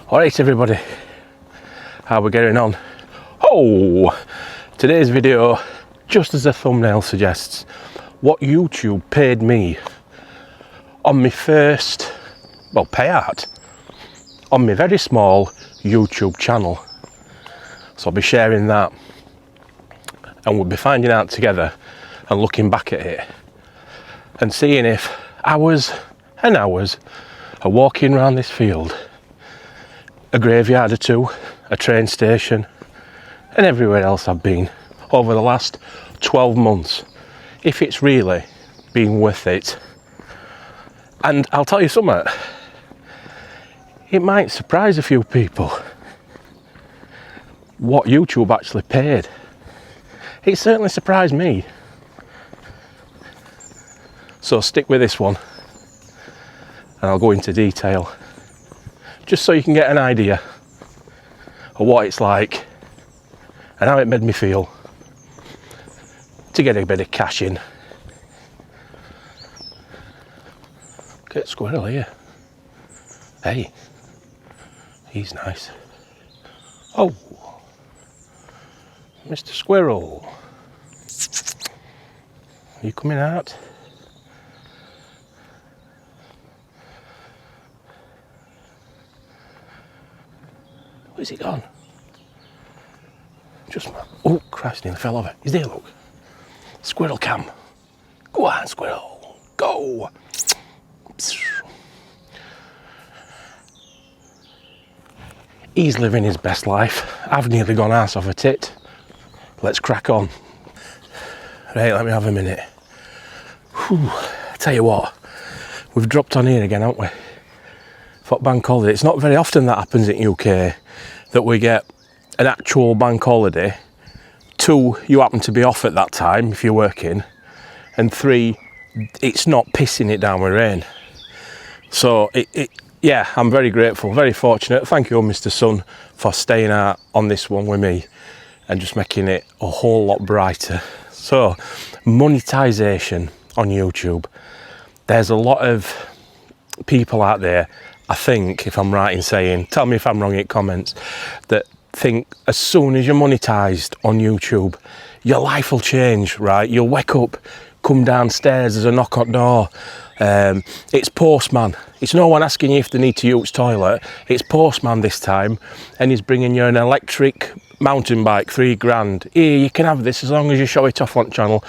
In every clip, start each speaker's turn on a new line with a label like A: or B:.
A: Alright everybody, how we getting on? Oh, today's video, just as the thumbnail suggests, what YouTube paid me on my first, payout on my very small YouTube channel. So I'll be sharing that and we'll be finding out together and looking back at it and seeing if hours and hours of walking around this field, a graveyard or two, a train station, and everywhere else I've been over the last 12 months, if it's really been worth it. And I'll tell you something, it might surprise a few people what YouTube actually paid. It certainly surprised me. So stick with this one and I'll go into detail, just so you can get an idea of what it's like and how it made me feel to get a bit of cash in. Get squirrel here. Hey, he's nice. Oh, Mr. Squirrel, are you coming out? Where's he gone? Oh Christ, nearly fell over. He's there, look. Squirrel cam. Go on, squirrel. Go. He's living his best life. I've nearly gone arse off a tit. Let's crack on. Right, let me have a minute. Whew. Tell you what, we've dropped on here again, haven't we? For bank holiday. It's not very often that happens in UK, that we get an actual bank holiday. 2, you happen to be off at that time if you're working, and 3, it's not pissing it down with rain. So yeah, I'm very grateful, very fortunate. Thank you, Mr. Sun, for staying out on this one with me and just making it a whole lot brighter. So, monetisation on YouTube. There's a lot of people out there, I think, if I'm right in saying, tell me if I'm wrong in comments, that think as soon as you're monetised on YouTube, your life will change, right? You'll wake up, come downstairs, there's a knock on door, it's postman. It's no one asking you if they need to use toilet, it's postman this time, and he's bringing you an electric mountain bike, $3,000. Here, you can have this as long as you show it off on channel.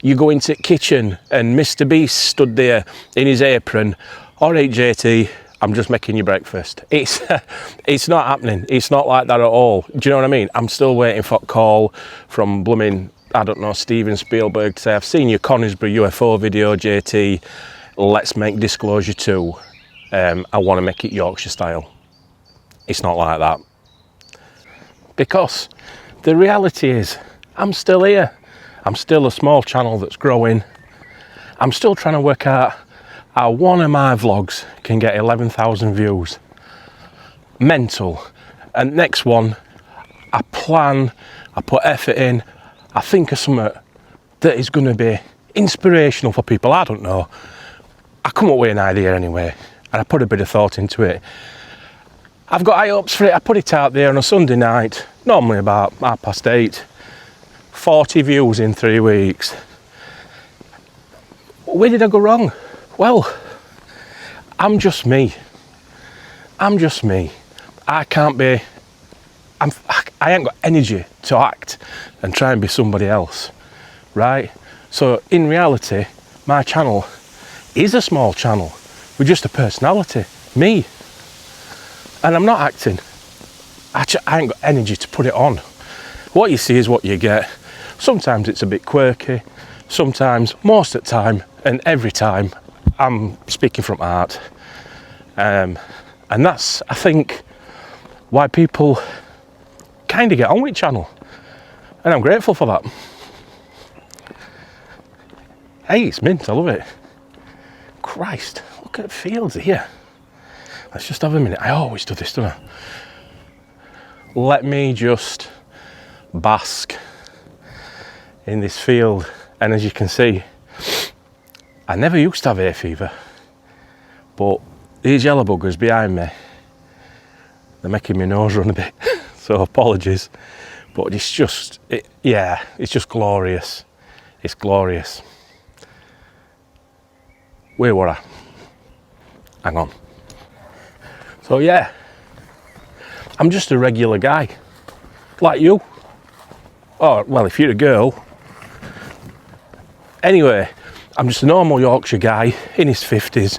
A: You go into the kitchen and Mr. Beast stood there in his apron. All right, JT, I'm just making you breakfast. It's not happening. It's not like that at all. Do you know what I mean? I'm still waiting for a call from blooming, I don't know, Steven Spielberg to say, I've seen your Conisbrough UFO video, JT. Let's make Disclosure 2. I want to make it Yorkshire style. It's not like that. Because the reality is, I'm still here. I'm still a small channel that's growing. I'm still trying to work out how one of my vlogs can get 11,000 views. Mental. And next one, I plan, I put effort in, I think of something that is going to be inspirational for people. I don't know. I come up with an idea anyway, and I put a bit of thought into it. I've got high hopes for it. I put it out there on a Sunday night, normally about 8:30. 40 views in 3 weeks. Where did I go wrong? Well, I'm just me. I'm just me. I can't be, I ain't got energy to act and try and be somebody else, right? So in reality, my channel is a small channel with just a personality, me. And I'm not acting. I ain't got energy to put it on. What you see is what you get. Sometimes it's a bit quirky, sometimes, most of the time, and every time, I'm speaking from heart. And that's, I think, why people kind of get on with channel. And I'm grateful for that. Hey, it's mint, I love it. Christ, look at the fields here. Let's just have a minute. I always do this, don't I? Let me just bask in this field. And as you can see, I never used to have hay fever, but these yellow buggers behind me, They're making my nose run a bit, so apologies. But it's just, yeah, it's just glorious. It's glorious. Where were I? Hang on. So yeah, I'm just a regular guy, like you. Oh, well, if you're a girl. Anyway, I'm just a normal Yorkshire guy in his 50s,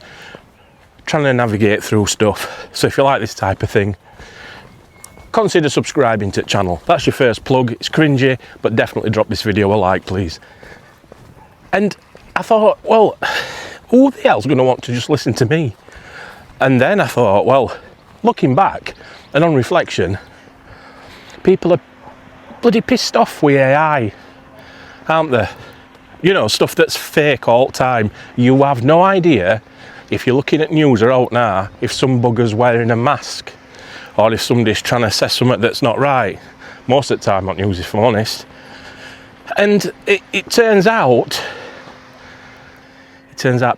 A: trying to navigate through stuff. So if you like this type of thing, consider subscribing to the channel. That's your first plug. It's cringy, but definitely drop this video a like, please. And I thought, well, who the hell's going to want to just listen to me? And then I thought, well, looking back and on reflection, people are bloody pissed off with AI, aren't they? You know, stuff that's fake all the time. You have no idea, if you're looking at news or out now, if some bugger's wearing a mask or if somebody's trying to say something that's not right. Most of the time on news, if I'm honest. And it turns out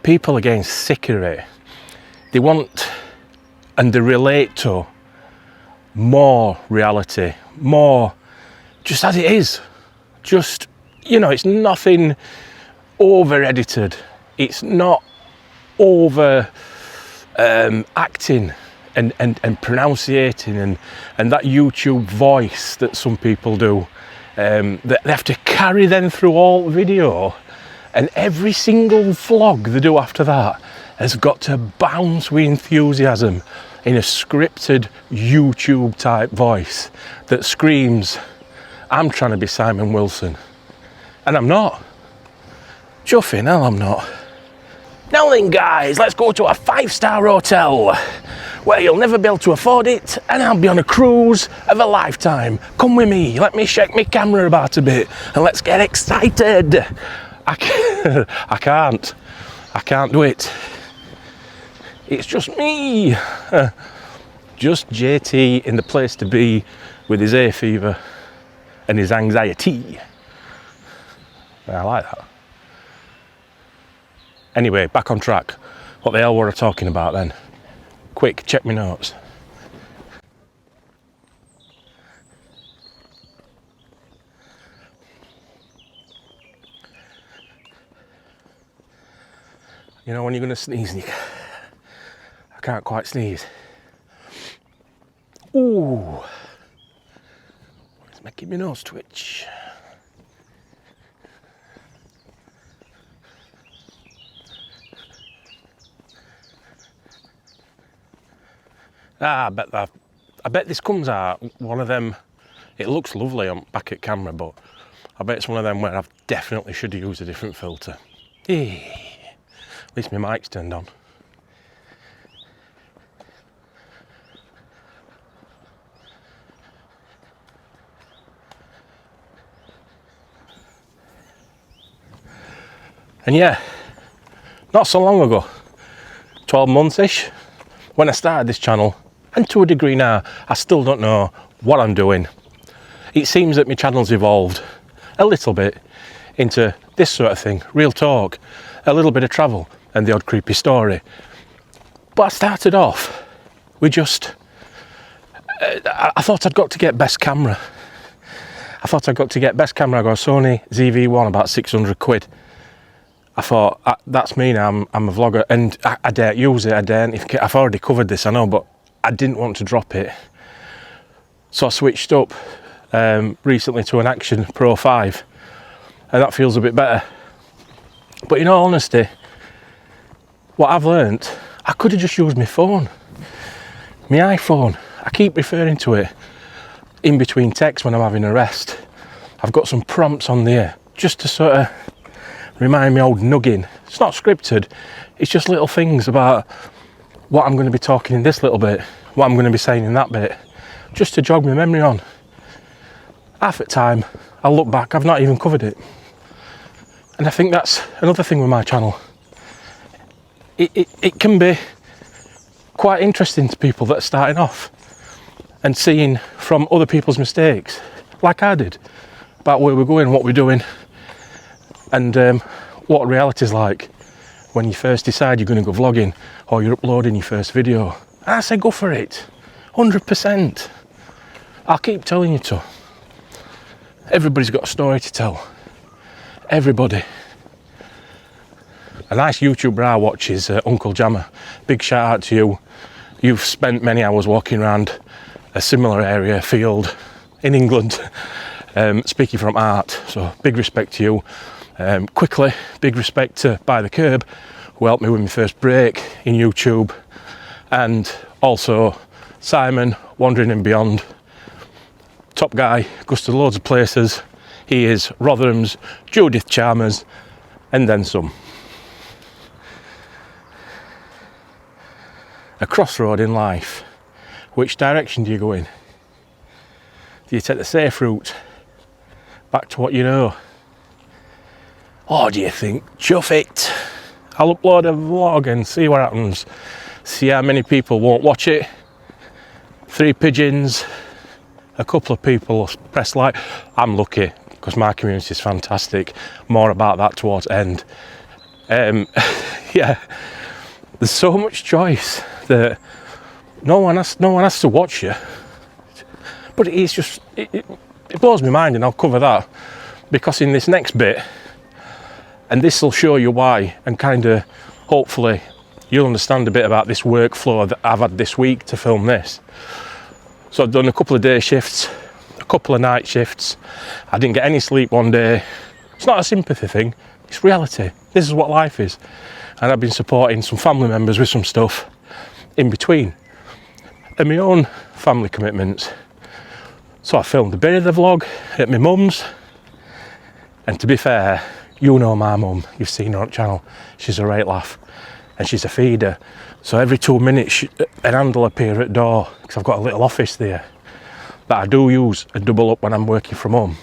A: people are getting sick of it. They want and they relate to more reality, more just as it is. Just, you know, it's nothing over edited. It's not over acting and pronunciating and that YouTube voice that some people do. They have to carry them through all video, and every single vlog they do after that has got to bounce with enthusiasm in a scripted YouTube type voice that screams, I'm trying to be Simon Wilson. And I'm not. Chuffing hell, I'm not. Now then guys, let's go to a 5-star hotel where you'll never be able to afford it, and I'll be on a cruise of a lifetime. Come with me, let me shake my camera about a bit and let's get excited. I can't do it. It's just me. Just JT in the place to be with his hay fever and his anxiety. I like that. Anyway, back on track. What the hell were I talking about then? Quick, check my notes. You know when you're gonna sneeze and I can't quite sneeze. Ooh. It's making my nose twitch. I bet this comes out one of them. It looks lovely on back at camera, but I bet it's one of them where I definitely should have used a different filter. At least my mic's turned on. And yeah, not so long ago, 12 months-ish, when I started this channel, and to a degree now, I still don't know what I'm doing. It seems that my channel's evolved a little bit into this sort of thing, real talk, a little bit of travel, and the odd creepy story. But I started off with just, I thought I'd got to get best camera. I got a Sony ZV-1, about 600 quid. I thought, that's me now, I'm a vlogger, and I daren't use it, I've already covered this, I know, but I didn't want to drop it. So I switched up recently to an Action Pro 5, and that feels a bit better. But in all honesty, what I've learnt, I could have just used my phone, my iPhone. I keep referring to it in between texts when I'm having a rest. I've got some prompts on there just to sort of remind me old nugging. It's not scripted, it's just little things about what I'm going to be talking in this little bit, what I'm going to be saying in that bit, just to jog my memory on. Half the time I'll look back, I've not even covered it. And I think that's another thing with my channel. It can be quite interesting to people that are starting off and seeing from other people's mistakes, like I did, about where we're going, what we're doing, and what reality's like when you first decide you're going to go vlogging or you're uploading your first video. And I say go for it. 100%. I'll keep telling you to. Everybody's got a story to tell. Everybody. A nice YouTuber I watch is UncleJammer. Big shout out to you. You've spent many hours walking around a similar area, field in England, speaking from art. So big respect to you. Quickly, big respect to By the Curb, who helped me with my first break in YouTube. And also Simon, Wandering and Beyond. Top guy, goes to loads of places. He is Rotherham's Judith Chalmers, and then some. A crossroad in life. Which direction do you go in? Do you take the safe route back to what you know? Or do you think, chuff it, I'll upload a vlog and see what happens. See how many people won't watch it. 3 pigeons. A couple of people press like. I'm lucky because my community is fantastic. More about that towards end. Yeah, there's so much choice that no one has to watch you. But it's just it blows my mind, and I'll cover that because in this next bit, and this will show you why, and kind of hopefully you'll understand a bit about this workflow that I've had this week to film this. So I've done a couple of day shifts, a couple of night shifts. I didn't get any sleep one day. It's not a sympathy thing, it's reality. This is what life is. And I've been supporting some family members with some stuff in between. And my own family commitments. So I filmed a bit of the vlog at my mum's. And to be fair, you know my mum, you've seen her on the channel. She's a right laugh. And she's a feeder. So every 2 minutes an handle will appear at door, because I've got a little office there that I do use and double up when I'm working from home.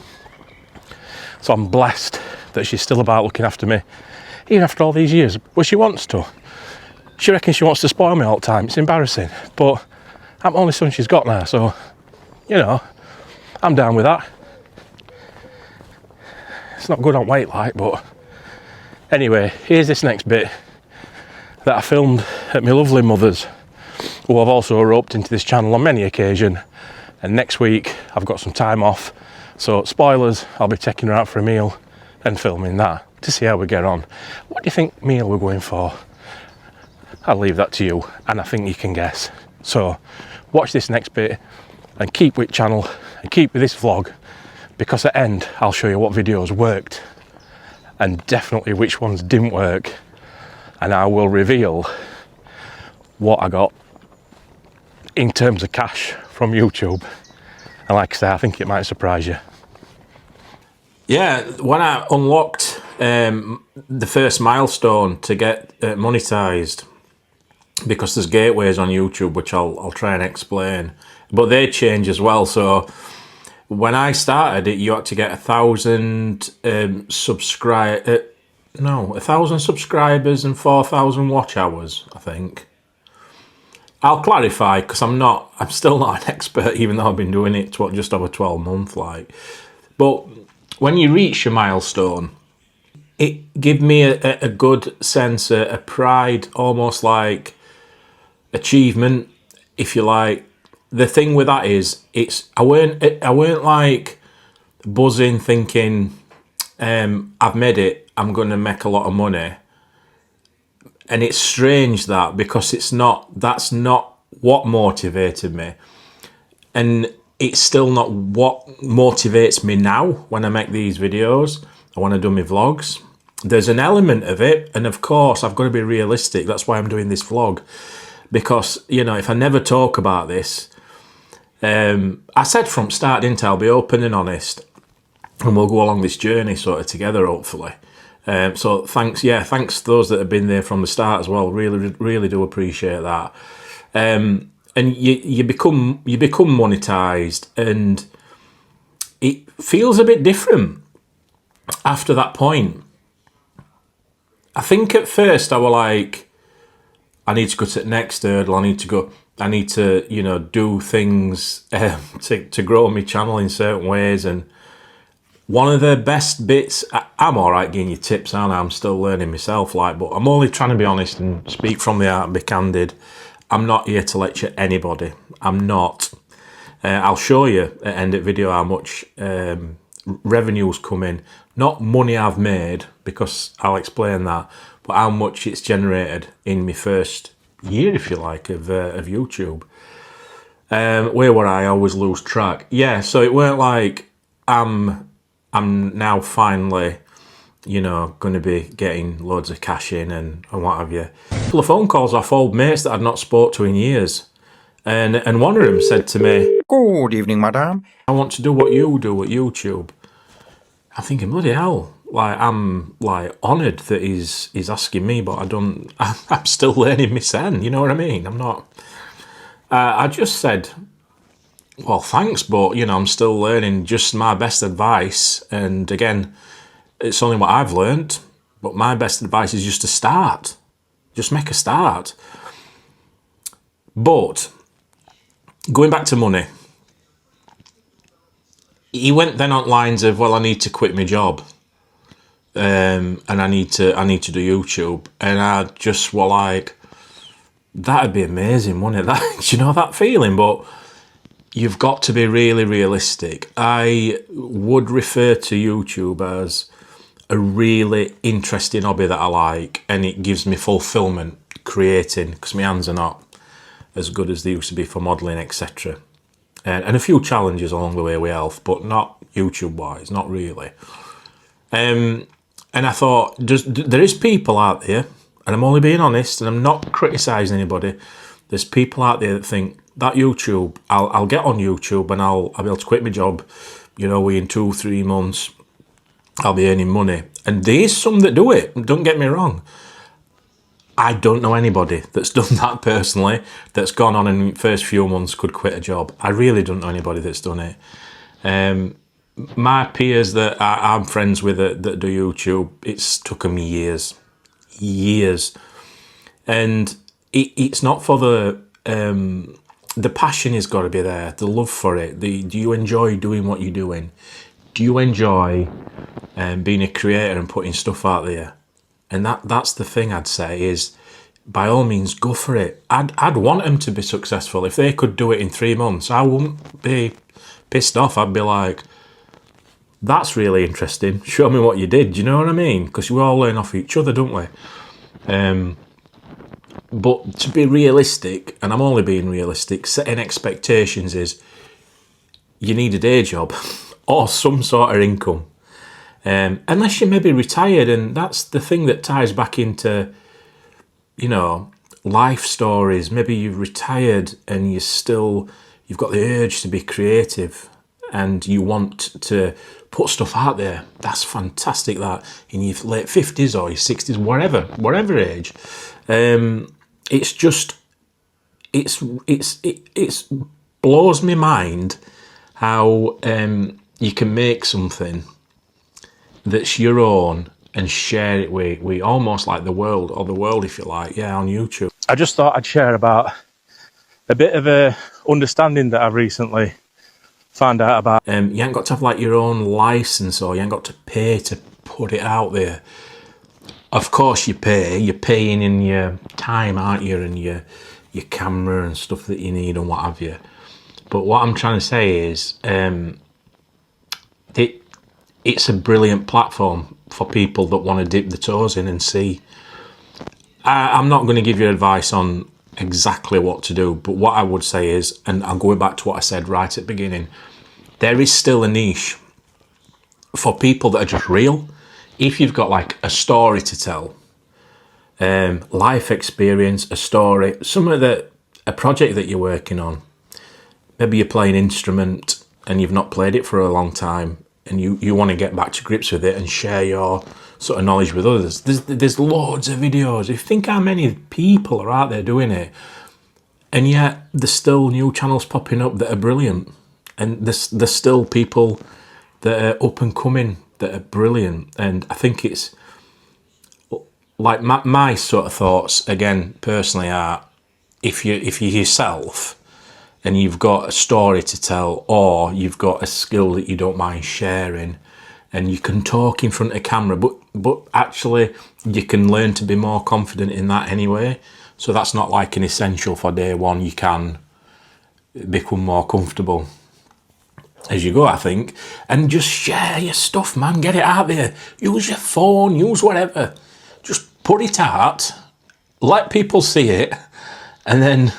A: So I'm blessed that she's still about looking after me, even after all these years. Well, she wants to. She reckons she wants to spoil me all the time. It's embarrassing, but I'm the only son she's got now, so, you know, I'm down with that. It's not good on weight like, but anyway, here's this next bit that I filmed at my lovely mother's, who I've also roped into this channel on many occasions. And next week I've got some time off, so spoilers, I'll be taking her out for a meal and filming that to see how we get on. What do you think meal we're going for? I'll leave that to you, and I think you can guess. So watch this next bit and keep with channel and keep with this vlog, because at the end I'll show you what videos worked and definitely which ones didn't work. And I will reveal what I got in terms of cash from YouTube. And like I say, I think it might surprise you. Yeah, when I unlocked the first milestone to get monetized, because there's gateways on YouTube, which I'll try and explain, but they change as well. So when I started it, you had to get 1,000 1,000 subscribers and 4,000 watch hours, I think. I'll clarify, because I'm still not an expert, even though I've been doing it just over 12 months, like. But when you reach your milestone, it gave me a good sense, a pride, almost like achievement, if you like. The thing with that is, I weren't like buzzing, thinking, I've made it, I'm going to make a lot of money. And it's strange that, because that's not what motivated me. And it's still not what motivates me now when I make these videos, or when I do my vlogs. There's an element of it, and of course I've got to be realistic. That's why I'm doing this vlog. Because, you know, if I never talk about this, I said from start, didn't I? I'll be open and honest, and we'll go along this journey sort of together, hopefully. So thanks to those that have been there from the start as well. Really do appreciate that. And you become monetized, and it feels a bit different after that point. I think at first I was like, I need to go to the next hurdle. I need to, you know, do things to grow my channel in certain ways. And one of the best bits, I'm all right giving you tips, aren't I? I'm still learning myself, like, but I'm only trying to be honest and speak from the heart and be candid. I'm not here to lecture anybody.
B: I'm not. I'll show you at the end of the video how much revenue's come in. Not money I've made, because I'll explain that, but how much it's generated in my first year, if you like, of YouTube. Where were I always lose track? Yeah, so it weren't like I'm now finally, you know, going to be getting loads of cash in and what have you. A couple of phone calls off old mates that I'd not spoke to in years. And one of them said to me,
C: "Good evening, madam.
B: I want to do what you do at YouTube." I'm thinking, bloody hell, like, I'm like honoured that he's asking me, but I'm still learning my sen, you know what I mean? I'm not, I just said, well, thanks, but, you know, I'm still learning, just my best advice. And again, it's only what I've learned, but my best advice is just to start. Just make a start. But going back to money, he went then on lines of, well, I need to quit my job, and I need to do YouTube. And I just were like, that'd be amazing, wouldn't it? That, you know, that feeling. But you've got to be really realistic. I would refer to YouTube as a really interesting hobby that I like, and it gives me fulfillment creating, because my hands are not as good as they used to be for modelling, etc. And a few challenges along the way with health, but not YouTube wise, not really. And I thought, there is people out there, and I'm only being honest, and I'm not criticising anybody. There's people out there that think that YouTube, I'll get on YouTube and I'll be able to quit my job, you know, within 2-3 months, I'll be earning money. And there's some that do it, don't get me wrong. I don't know anybody that's done that personally, that's gone on in the first few months could quit a job. I really don't know anybody that's done it. My peers that I'm friends with that do YouTube, it's took them years. And it's not for the passion has got to be there, the love for it. Do you enjoy doing what you're doing? Do you enjoy being a creator and putting stuff out there? And that's the thing I'd say is, by all means, go for it. I'd want them to be successful. If they could do it in 3 months, I wouldn't be pissed off. I'd be like, that's really interesting. Show me what you did. Do you know what I mean? Because we all learn off each other, don't we? But to be realistic, and I'm only being realistic, setting expectations is you need a day job or some sort of income. Unless you may be retired, and that's the thing that ties back into, you know, life stories. Maybe you've retired and you've got the urge to be creative and you want to put stuff out there. That's fantastic, that in your late 50s or your 60s, whatever age. It's just, it blows my mind how you can make something that's your own and share it with almost like the world, if you like, on YouTube.
A: I just thought I'd share about a bit of a understanding that I've recently found out about.
B: You ain't got to have like your own license, or you ain't got to pay to put it out there. Of course you're paying in your time, aren't you, and your camera and stuff that you need and what have you. But what I'm trying to say is, it's a brilliant platform for people that want to dip the toes in and see. I'm not going to give you advice on exactly what to do, but what I would say is, and I'm going back to what I said right at the beginning, there is still a niche for people that are just real. If you've got like a story to tell, life experience, a story, a project that you're working on, maybe you're playing an instrument and you've not played it for a long time, and you want to get back to grips with it and share your sort of knowledge with others. There's loads of videos. If you think how many people are out there doing it, and yet there's still new channels popping up that are brilliant, and there's still people that are up and coming that are brilliant. And I think it's like my sort of thoughts again personally are, if you're yourself and you've got a story to tell, or you've got a skill that you don't mind sharing, and you can talk in front of camera, but actually you can learn to be more confident in that anyway. So that's not like an essential for day one. You can become more comfortable as you go, I think. And just share your stuff, man. Get it out there. Use your phone, use whatever. Just put it out, let people see it, and then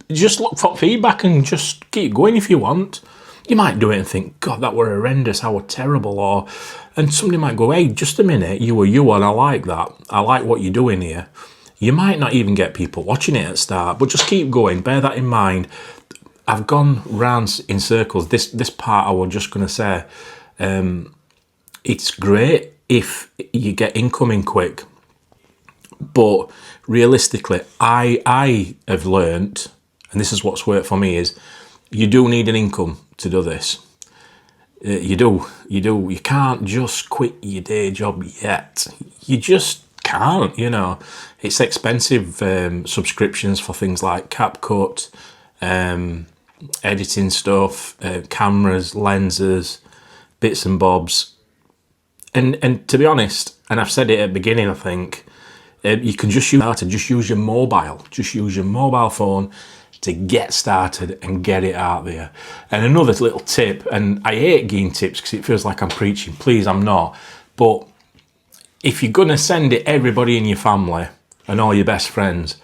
B: just look for feedback and just keep going if you want. You might do it and think, God, that were horrendous, how were terrible, and somebody might go, hey, just a minute, you were you, and I like that. I like what you're doing here. You might not even get people watching it at the start, but just keep going. Bear that in mind. I've gone round in circles. This part I was just going to say, it's great if you get incoming quick, but realistically, I have learnt, and this is what's worked for me, is you do need an income to do this. You do. You can't just quit your day job yet. You just can't, you know. It's expensive, subscriptions for things like CapCut, editing stuff, cameras, lenses, bits and bobs. And to be honest, and I've said it at the beginning, I think, you can just use your mobile. Just use your mobile phone to get started and get it out there. And another little tip, and I hate giving tips because it feels like I'm preaching. Please, I'm not. But if you're going to send it everybody in your family and all your best friends,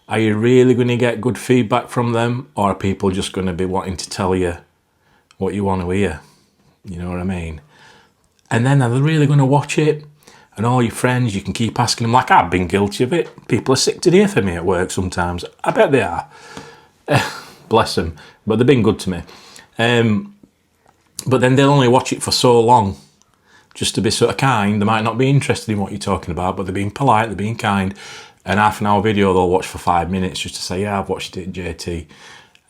B: are you really going to get good feedback from them, or are people just going to be wanting to tell you what you want to hear? You know what I mean? And then are they really going to watch it? And all your friends, you can keep asking them, like I've been guilty of it. People are sick to death of me at work sometimes. I bet they are. Bless them. But they've been good to me. But then they'll only watch it for so long, just to be sort of kind. They might not be interested in what you're talking about, but they're being polite, they're being kind. An half an hour video they'll watch for 5 minutes just to say, yeah, I've watched it, JT.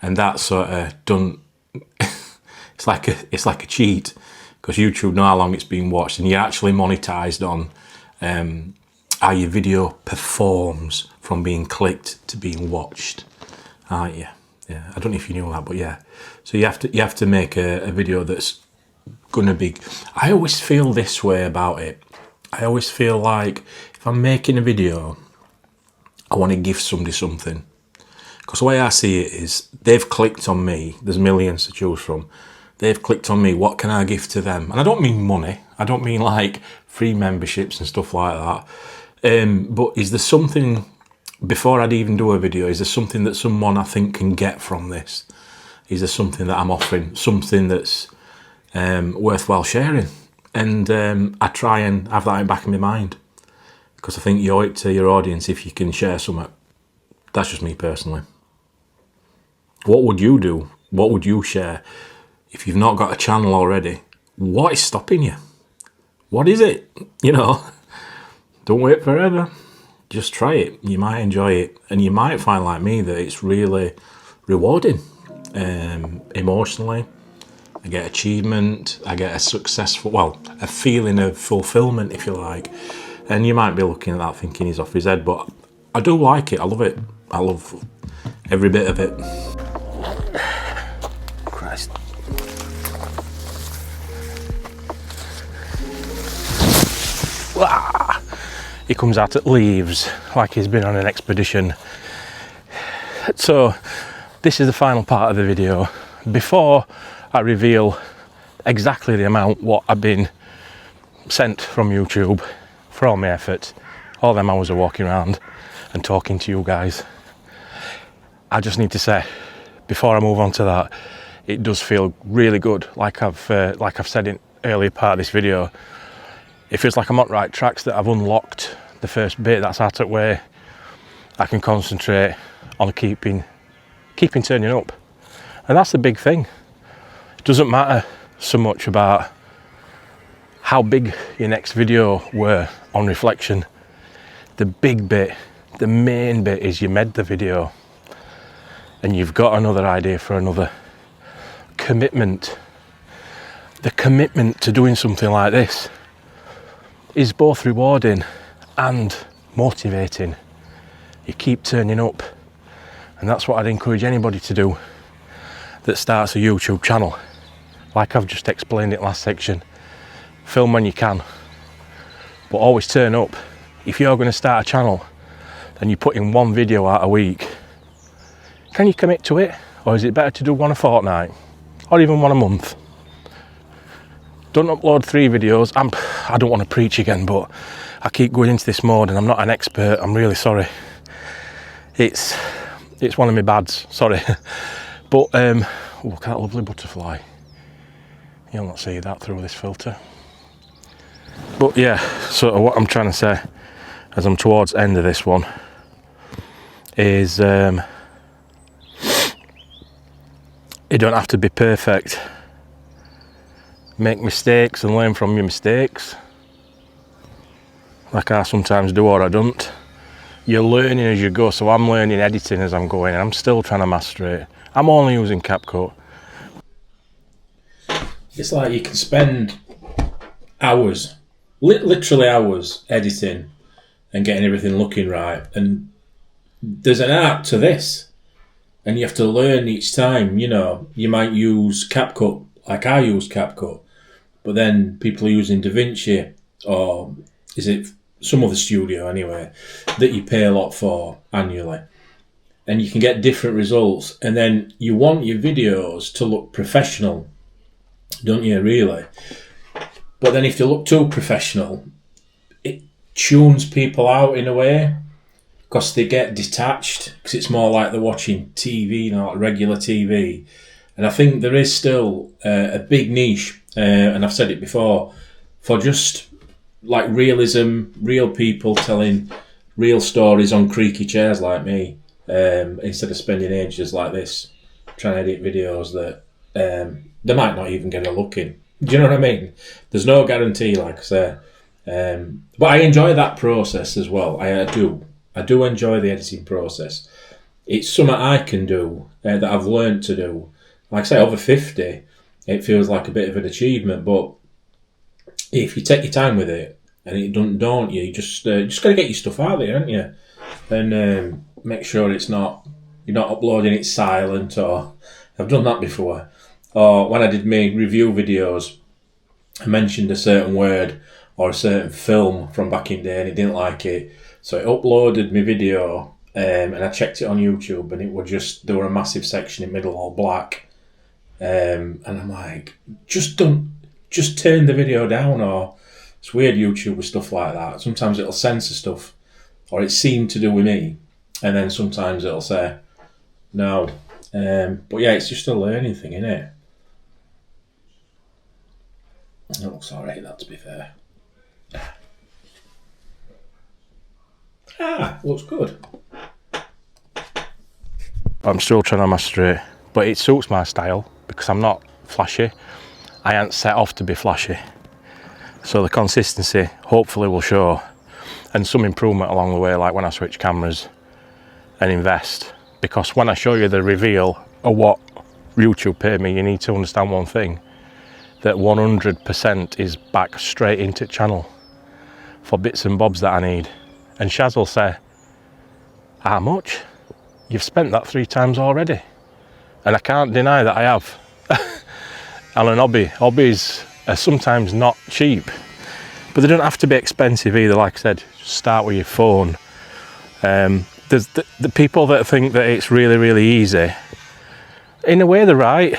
B: And that's sort of done. It's like a cheat, because YouTube know how long it's been watched, and you're actually monetized on how your video performs from being clicked to being watched, aren't you? Yeah, I don't know if you knew that, but yeah. So you have to make a video that's gonna be. I always feel this way about it. I always feel like if I'm making a video, I want to give somebody something. Because the way I see it is, they've clicked on me. There's millions to choose from. They've clicked on me. What can I give to them? And I don't mean money. I don't mean like free memberships and stuff like that. But is there something, before I'd even do a video, is there something that someone I think can get from this? Is there something that I'm offering? Something that's worthwhile sharing? And I try and have that in the back of my mind. Because I think you owe it to your audience if you can share something. That's just me personally. What would you do? What would you share? If you've not got a channel already, what is stopping you? What is it? You know, don't wait forever. Just try it. You might enjoy it. And you might find, like me, that it's really rewarding. Emotionally, I get achievement. I get a feeling of fulfillment, if you like. And you might be looking at that thinking he's off his head, but I do like it. I love it. I love every bit of it. Christ. He comes out at leaves like he's been on an expedition. So this is the final part of the video. Before I reveal exactly the amount what I've been sent from YouTube for all my effort, all them hours of walking around and talking to you guys, I just need to say, before I move on to that, it does feel really good. Like I've said in earlier part of this video, it feels like I'm on right tracks, that I've unlocked the first bit that's out of the way. I can concentrate on keeping turning up, and that's the big thing. It doesn't matter so much about how big your next video were on reflection. The big bit, the main bit, is you made the video and you've got another idea for another. Commitment. The commitment to doing something like this is both rewarding and motivating. You keep turning up, and that's what I'd encourage anybody to do that starts a YouTube channel. Like I've just explained it last section, film when you can, but always turn up. If you're going to start a channel and you put in one video out a week, can you commit to it?
A: Or is it better to do one a fortnight? Or even one a month? Don't upload 3 videos. I don't want to preach again, but I keep going into this mode and I'm not an expert. I'm really sorry. It's one of my bads, sorry. But look at that lovely butterfly. You'll not see that through this filter. But yeah, so what I'm trying to say as I'm towards the end of this one is you don't have to be perfect. Make mistakes and learn from your mistakes, like I sometimes do or I don't. You're learning as you go, so I'm learning editing as I'm going and I'm still trying to master it. I'm only using CapCut.
B: It's like you can spend hours, literally hours, editing and getting everything looking right, and there's an art to this, and you have to learn each time. You know, you might use CapCut like I use CapCut, but then people are using DaVinci, or is it some other studio anyway, that you pay a lot for annually. And you can get different results. And then you want your videos to look professional, don't you, really? But then if they look too professional, it tunes people out in a way, because they get detached, because it's more like they're watching TV, not regular TV. And I think there is still a big niche, and I've said it before, for just like realism, real people telling real stories on creaky chairs like me, instead of spending ages like this trying to edit videos that they might not even get a look in. Do you know what I mean? There's no guarantee, like I say. But I enjoy that process as well. I do enjoy the editing process. It's something I can do that I've learned to do. Like I say, over 50, it feels like a bit of an achievement, but if you take your time with it, and it doesn't daunt you, you just got to get your stuff out there, haven't you? And make sure you're not uploading it silent, or I've done that before. Or when I did my review videos, I mentioned a certain word or a certain film from back in the day, and it didn't like it, so it uploaded my video, and I checked it on YouTube, and it would there were a massive section in the middle all black. And I'm like, just turn the video down, or it's weird YouTube with stuff like that. Sometimes it'll censor stuff, or it seemed to do with me, and then sometimes it'll say no. But yeah, it's just a learning thing, isn't it? It looks alright, that, to be fair. Looks good.
A: I'm still trying to master it, but it suits my style because I'm not flashy. I ain't set off to be flashy. So the consistency hopefully will show, and some improvement along the way, like when I switch cameras and invest. Because when I show you the reveal of what YouTube paid me, you need to understand one thing, that 100% is back straight into channel for bits and bobs that I need. And Shaz will say, how much? You've spent that 3 times already. And I can't deny that I have. And an hobbies are sometimes not cheap, but they don't have to be expensive either. Like I said, just start with your phone. There's the people that think that it's really, really easy. In a way, they're right,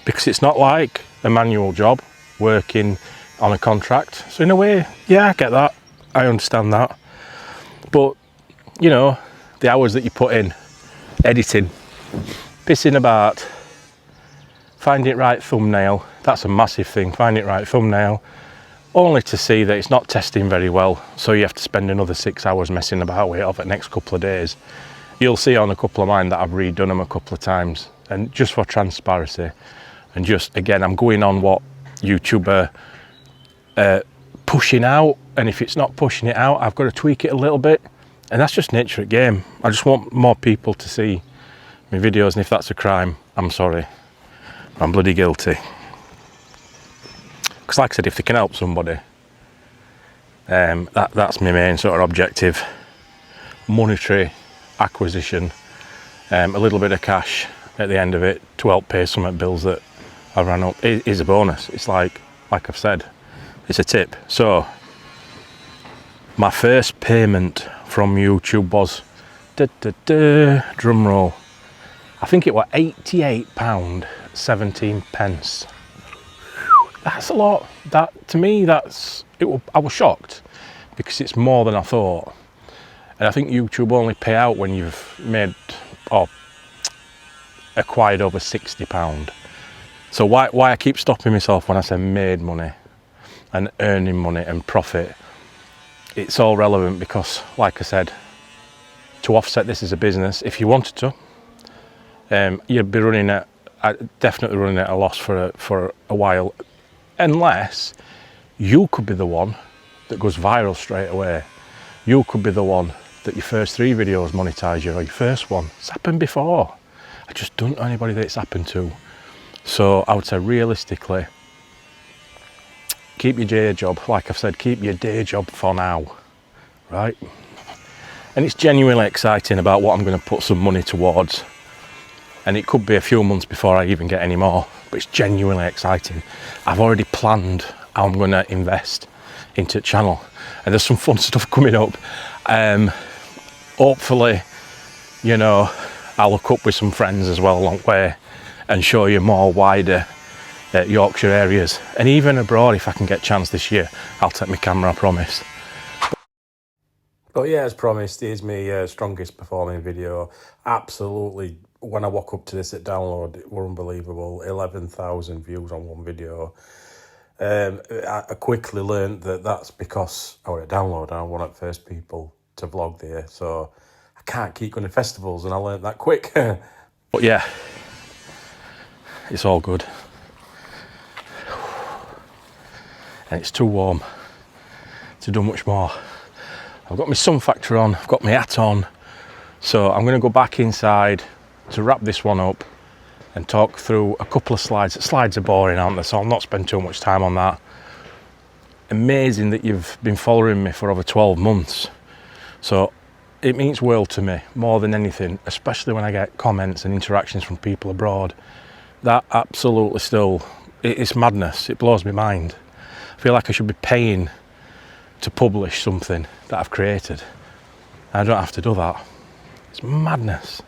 A: because it's not like a manual job working on a contract. So in a way, yeah, I get that. I understand that. But, you know, the hours that you put in, editing, pissing about, find it right thumbnail, that's a massive thing, find it right thumbnail, only to see that it's not testing very well, so you have to spend another 6 hours messing about with it over the next couple of days. You'll see on a couple of mine that I've redone them a couple of times, and just for transparency, and just, again, I'm going on what YouTube are pushing out, and if it's not pushing it out, I've got to tweak it a little bit, and that's just nature of the game. I just want more people to see my videos, and if that's a crime, I'm sorry. I'm bloody guilty. Because like I said, if they can help somebody, that's my main sort of objective. Monetary acquisition, a little bit of cash at the end of it to help pay some of the bills that I ran up is a bonus. It's like I've said, it's a tip. So my first payment from YouTube was, drum roll, I think it was £88.17. That's a lot. That to me, that's it. I was shocked because it's more than I thought, and I think YouTube only pay out when you've made or acquired over £60. So why I keep stopping myself when I say made money and earning money and profit? It's all relevant because, like I said, to offset this as a business, if you wanted to, you'd be definitely running at a loss for a while, unless you could be the one that goes viral straight away. You could be the one that your first 3 videos monetize you, or your first one. It's happened before. I just don't know anybody that it's happened to. So I would say realistically, keep your day job. Like I've said, keep your day job for now, right? And it's genuinely exciting about what I'm going to put some money towards. And it could be a few months before I even get any more, but it's genuinely exciting. I've already planned how I'm going to invest into the channel, and there's some fun stuff coming up. Hopefully, you know, I'll look up with some friends as well along the way and show you more wider Yorkshire areas, and even abroad if I can get a chance this year. I'll take my camera, I promise. But yeah, as promised, here's my strongest performing video. Absolutely, when I woke up to this at download, it were unbelievable. 11,000 views on one video. I quickly learned that that's because I was at download and I one of the first people to vlog there. So I can't keep going to festivals, and I learned that quick. But yeah, it's all good. And it's too warm to do much more. I've got my sun factor on, I've got my hat on, so I'm going to go back inside to wrap this one up and talk through a couple of slides. Slides are boring, aren't they? So I'll not spend too much time on that. Amazing that you've been following me for over 12 months. So it means world to me, more than anything, especially when I get comments and interactions from people abroad. That absolutely still, it's madness, it blows my mind. I feel like I should be paying to publish something that I've created. I don't have to do that. It's madness.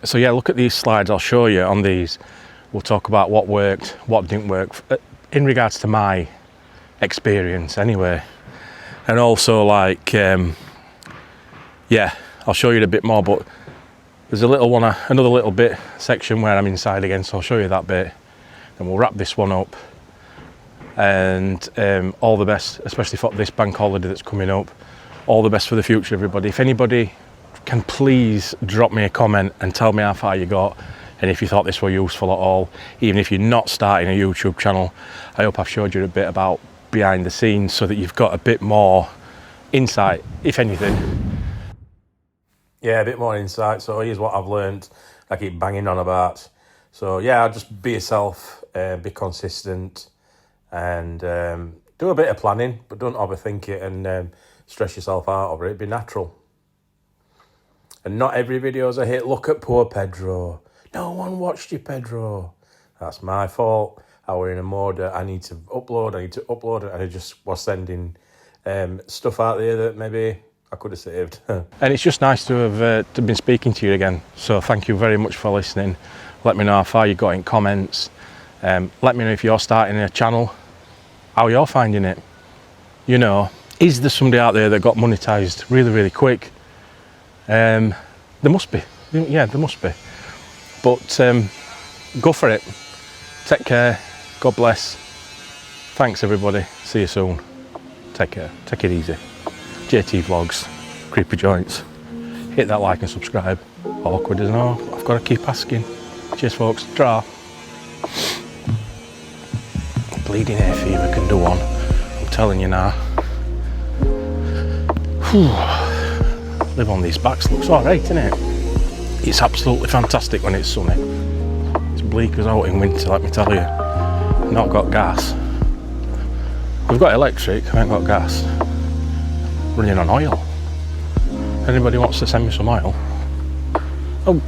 A: So yeah, look at these slides. I'll show you on these. We'll talk about what worked, what didn't work, in regards to my experience anyway. And also, like, yeah, I'll show you a bit more, but there's a little one, another little bit section where I'm inside again, so I'll show you that bit. And we'll wrap this one up. And all the best, especially for this bank holiday that's coming up. All the best for the future, everybody. If anybody can please drop me a comment and tell me how far you got, and if you thought this were useful at all, even if you're not starting a YouTube channel. I hope I've showed you a bit about behind the scenes so that you've got a bit more insight, if anything. Yeah, a bit more insight. So here's what I've learned, I keep banging on about. So yeah, just be yourself, be consistent, and do a bit of planning, but don't overthink it and stress yourself out over it. Be natural. And not every video's a hit. Look at poor Pedro. No one watched you, Pedro. That's my fault. I were in a mode that I need to upload, and I just was sending stuff out there that maybe I could have saved. And it's just nice to have been speaking to you again. So thank you very much for listening. Let me know how far you got in comments. Let me know if you're starting a channel, how you're finding it. You know, is there somebody out there that got monetized really, really quick? There must be. Yeah, there must be. But go for it. Take care. God bless. Thanks, everybody. See you soon. Take care. Take it easy. JT Vlogs, Creepy Joints. Hit that like and subscribe. Awkward as no. I've got to keep asking. Cheers, folks. Draw. Bleeding hay fever can do one. I'm telling you now. Whew. Live on these backs looks alright, isn't it? It's absolutely fantastic when it's sunny. It's bleak as out in winter, let me tell you. Not got gas. We've got electric, I ain't got gas. Running on oil. Anybody wants to send me some oil? Oh.